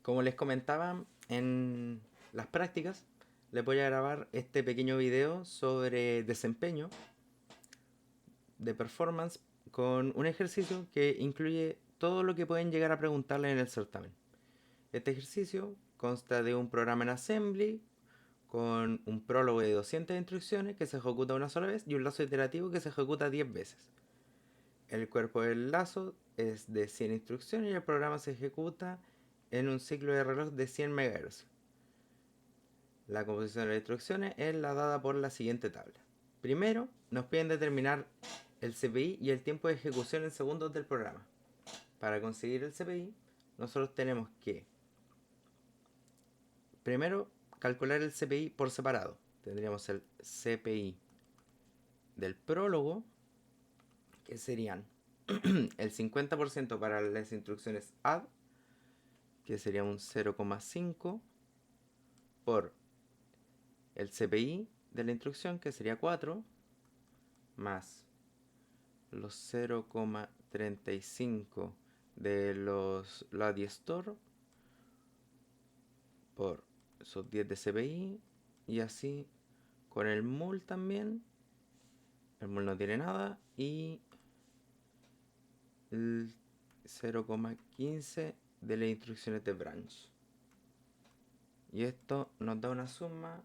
Como les comentaba en las prácticas, les voy a grabar este pequeño video sobre desempeño de performance con un ejercicio que incluye todo lo que pueden llegar a preguntarle en el certamen. Este ejercicio consta de un programa en Assembly con un prólogo de 200 instrucciones que se ejecuta una sola vez y un lazo iterativo que se ejecuta 10 veces. El cuerpo del lazo es de 100 instrucciones y el programa se ejecuta en un ciclo de reloj de 100 MHz. La composición de las instrucciones es la dada por la siguiente tabla. Primero, nos piden determinar el CPI y el tiempo de ejecución en segundos del programa. Para conseguir el CPI, nosotros tenemos que primero calcular el CPI por separado. Tendríamos el CPI del prólogo, que serían el 50% para las instrucciones add, que sería un 0,5 por el CPI de la instrucción, que sería 4, más los 0,35 de los LADI Store por esos 10 de CPI, y así con el mul también. El mul no tiene nada, y el 0,15 de las instrucciones de branch. Y esto nos da una suma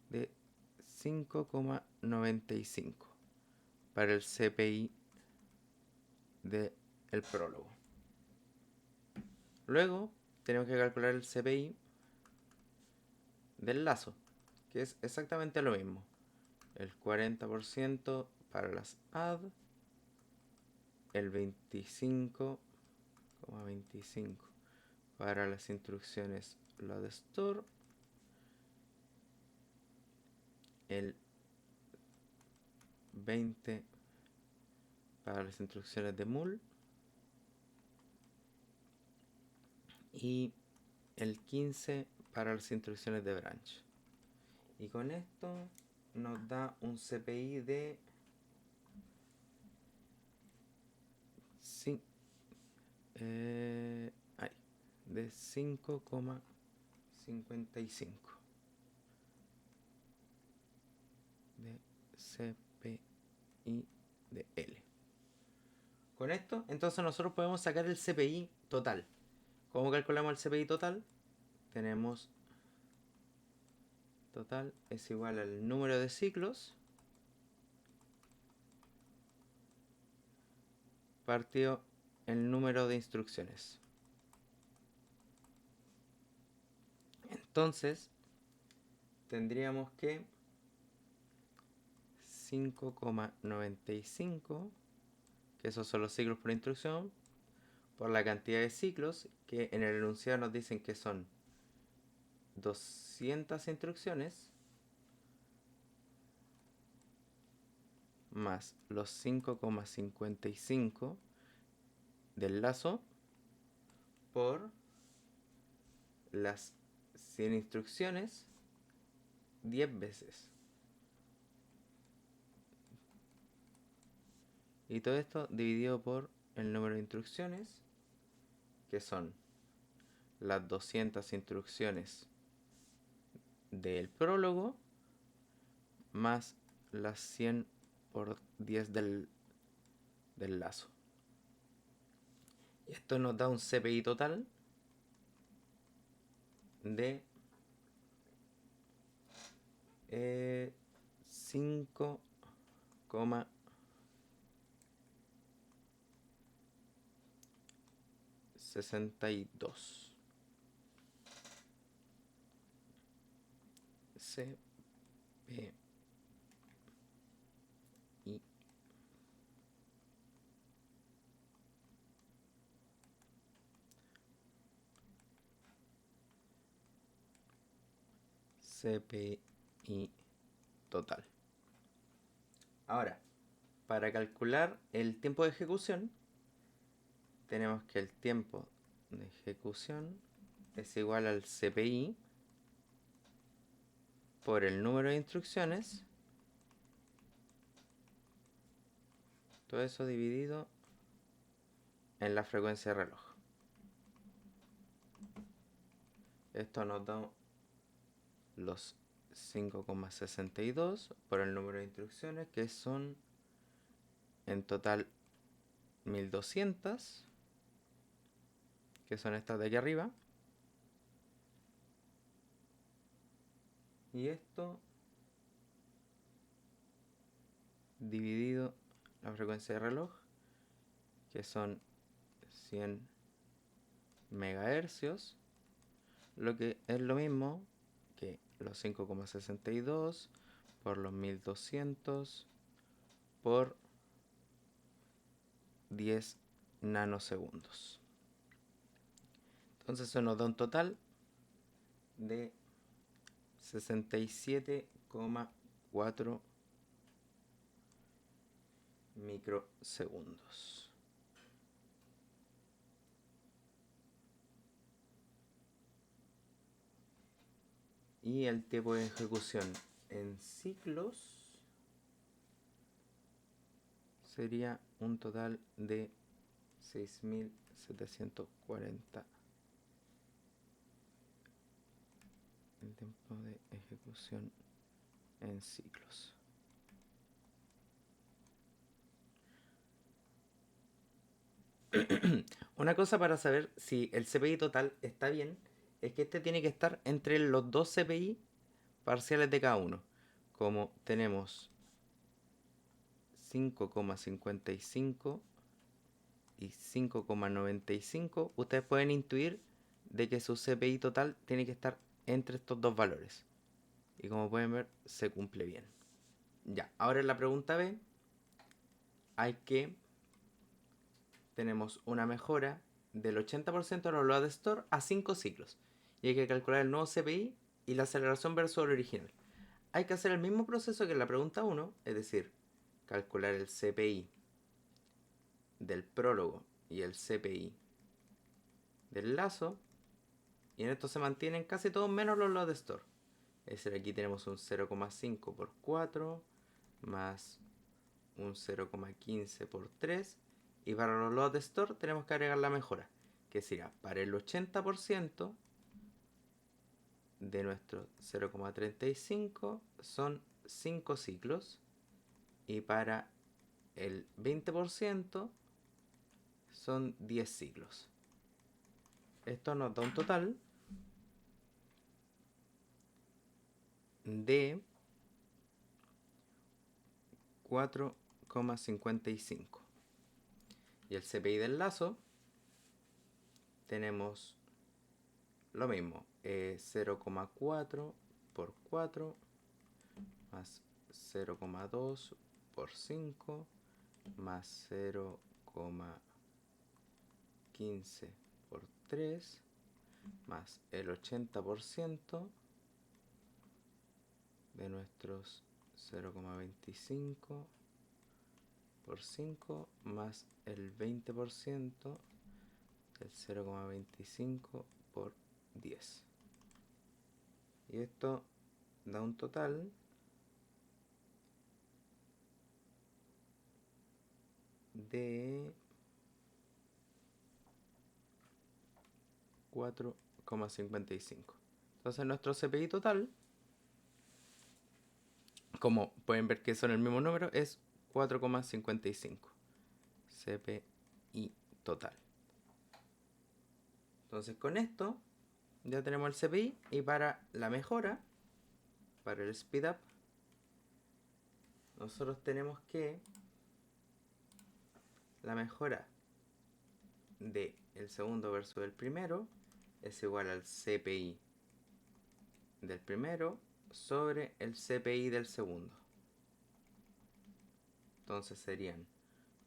de 5,95 para el CPI del prólogo. Luego tenemos que calcular el CPI del lazo, que es exactamente lo mismo. El 40% para las add, el 25,25 para las instrucciones load store, el 20 para las instrucciones de mul y el 15 para las instrucciones de branch. Y con esto nos da un CPI de 5,55 de CPI de L. Con esto, entonces nosotros podemos sacar el CPI total. ¿Cómo calculamos el CPI total? Tenemos total es igual al número de ciclos partido el número de instrucciones. Entonces, tendríamos que 5,95, que esos son los ciclos por instrucción, por la cantidad de ciclos, que en el enunciado nos dicen que son 200 instrucciones, más los 5,55 del lazo, por las 100 instrucciones 10 veces. Y todo esto dividido por el número de instrucciones, que son las 200 instrucciones del prólogo, más las 100 por 10 del lazo. Y esto nos da un CPI total de 5,62 CPI CPI total. Ahora, para calcular el tiempo de ejecución, tenemos que el tiempo de ejecución es igual al CPI por el número de instrucciones, todo eso dividido en la frecuencia de reloj. Esto nos da los 5,62 por el número de instrucciones, que son en total 1200, que son estas de aquí arriba. Y esto dividido la frecuencia de reloj, que son 100 megahercios, lo que es lo mismo que los 5,62 por los 1200 por 10 nanosegundos. Entonces eso nos da un total de 67,4 microsegundos. Y el tiempo de ejecución en ciclos sería un total de 6740 el tiempo de ejecución en ciclos. Una cosa para saber si el CPI total está bien es que este tiene que estar entre los dos CPI parciales de cada uno. Como tenemos 5,55 y 5,95, ustedes pueden intuir de que su CPI total tiene que estar entre estos dos valores. Y como pueden ver, se cumple bien. Ya, ahora en la pregunta B tenemos una mejora del 80% de los load store a 5 ciclos. Y hay que calcular el nuevo CPI y la aceleración versus el original. Hay que hacer el mismo proceso que en la pregunta 1, es decir, calcular el CPI del prólogo y el CPI del lazo. Y en esto se mantienen casi todos menos los load store. Es decir, aquí tenemos un 0,5 por 4 más un 0,15 por 3. Y para los load store tenemos que agregar la mejora, que será para el 80% de nuestro 0,35 son 5 ciclos. Y para el 20% son 10 ciclos. Esto nos da un total de 4,55. Y el CPI del lazo tenemos lo mismo, 0,4 por 4 más 0,2 por 5 más 0,15 por 3 más el 80% de nuestros 0,25 por 5 más el 20% del 0,25 por 10. Y esto da un total de 4,55. Entonces nuestro CPI total, como pueden ver que son el mismo número, es 4,55 CPI total. Entonces con esto ya tenemos el CPI. Y para la mejora, para el speed up, nosotros tenemos que la mejora de el segundo versus el primero es igual al CPI del primero sobre el CPI del segundo. Entonces serían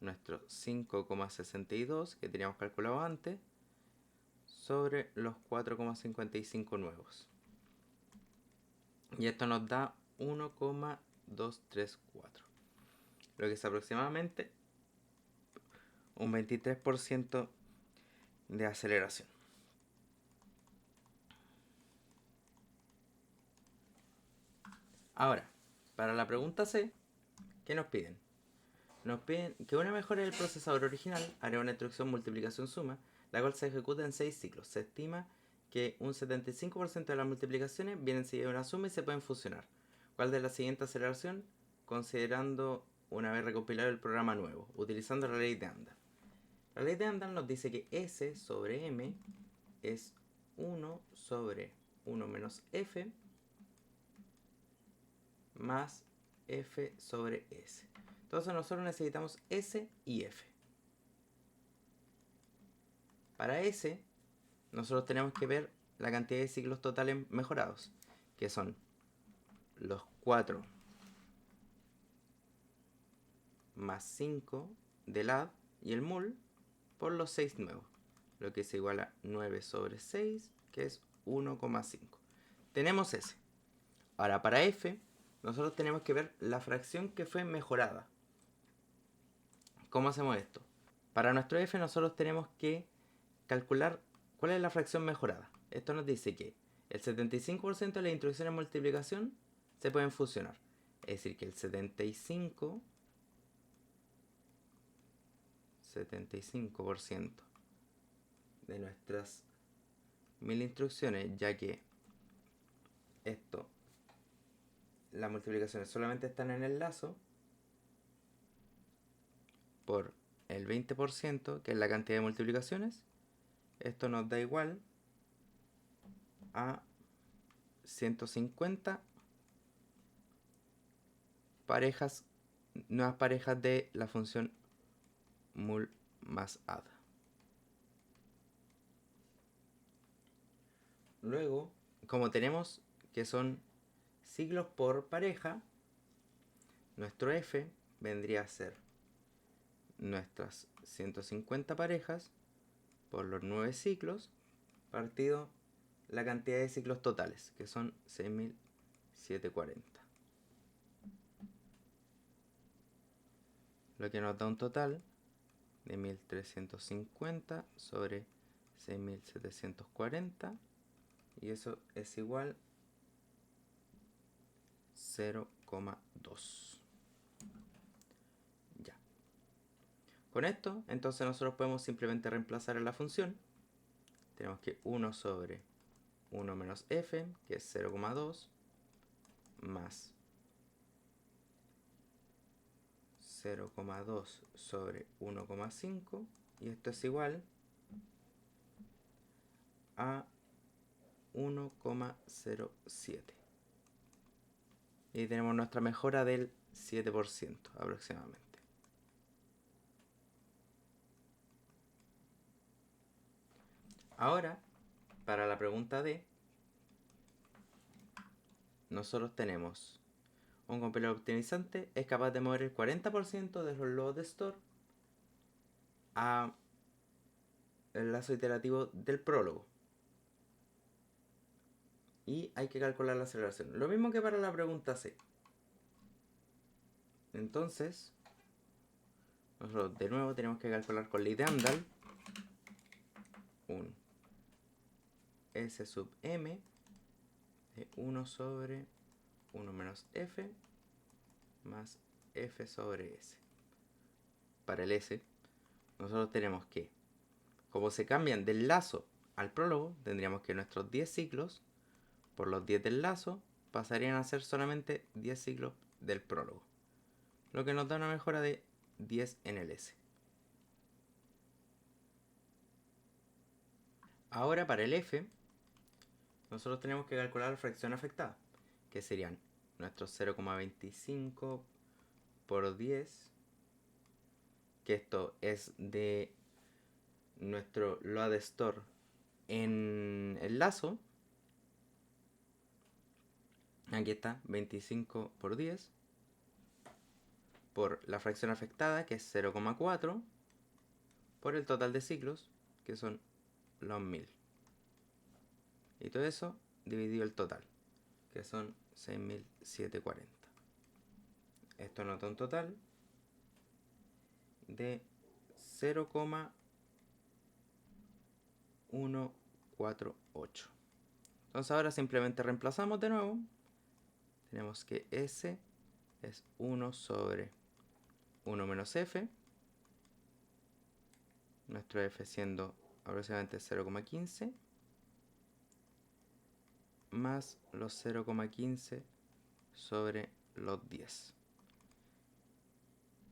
nuestros 5,62 que teníamos calculado antes sobre los 4,55 nuevos. Y esto nos da 1,234, lo que es aproximadamente un 23% de aceleración. Ahora, para la pregunta C, ¿qué nos piden? Nos piden que una mejora del procesador original hará una instrucción multiplicación suma, la cual se ejecuta en 6 ciclos. Se estima que un 75% de las multiplicaciones vienen seguidas de una suma y se pueden fusionar. ¿Cuál de la siguiente aceleración? Considerando una vez recopilado el programa nuevo, utilizando la ley de Andal. La ley de Andal nos dice que S sobre M es 1 sobre 1 menos F más F sobre S. Entonces nosotros necesitamos S y F. Para S, nosotros tenemos que ver la cantidad de ciclos totales mejorados, que son los 4 más 5 del add y el mul por los 6 nuevos, lo que es igual a 9 sobre 6, que es 1,5. Tenemos S. Ahora para F, nosotros tenemos que ver la fracción que fue mejorada. ¿Cómo hacemos esto? Para nuestro F nosotros tenemos que calcular cuál es la fracción mejorada. Esto nos dice que el 75% de las instrucciones de multiplicación se pueden fusionar. Es decir, que el 75% de nuestras 1000 instrucciones, ya que las multiplicaciones solamente están en el lazo, por el 20%, que es la cantidad de multiplicaciones, esto nos da igual a 150 nuevas parejas de la función mul más add. Luego, como tenemos que son ciclos por pareja, nuestro F vendría a ser nuestras 150 parejas por los 9 ciclos partido la cantidad de ciclos totales, que son 6.740. Lo que nos da un total de 1350 sobre 6740, y eso es igual 0,2. Ya. Con esto, entonces nosotros podemos simplemente reemplazar en la función. Tenemos que 1 sobre 1 menos f, que es 0,2, más 0,2 sobre 1,5, y esto es igual a 1,07. Y tenemos nuestra mejora del 7% aproximadamente. Ahora, para la pregunta D, nosotros tenemos un compilador optimizante, es capaz de mover el 40% de los load store a el lazo iterativo del prólogo. Y hay que calcular la aceleración. Lo mismo que para la pregunta C. Entonces, nosotros de nuevo tenemos que calcular con ley de Andal un S sub m de 1 sobre 1 menos f más f sobre s. Para el s, nosotros tenemos que, como se cambian del lazo al prólogo, tendríamos que nuestros 10 ciclos por los 10 del lazo pasarían a ser solamente 10 ciclos del prólogo, lo que nos da una mejora de 10 en el s. Ahora para el f, nosotros tenemos que calcular la fracción afectada, que serían nuestros 0,25 por 10, que esto es de nuestro load store en el lazo. Aquí está, 25 por 10, por la fracción afectada, que es 0,4, por el total de ciclos, que son los 1000. Y todo eso dividido el total, que son 6.740. Esto nos da un total de 0,148. Entonces ahora simplemente reemplazamos de nuevo. Tenemos que S es 1 sobre 1 menos F. Nuestro F siendo aproximadamente 0,15. más los 0,15 sobre los 10.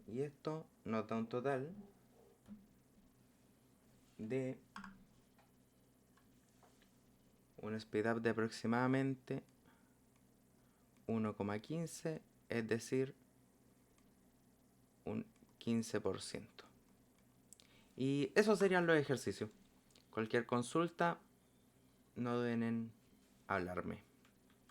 Y esto nos da un total de un speed up de aproximadamente 1,15, es decir, un 15%. Y esos serían los ejercicios. Cualquier consulta, no duden en hablarme.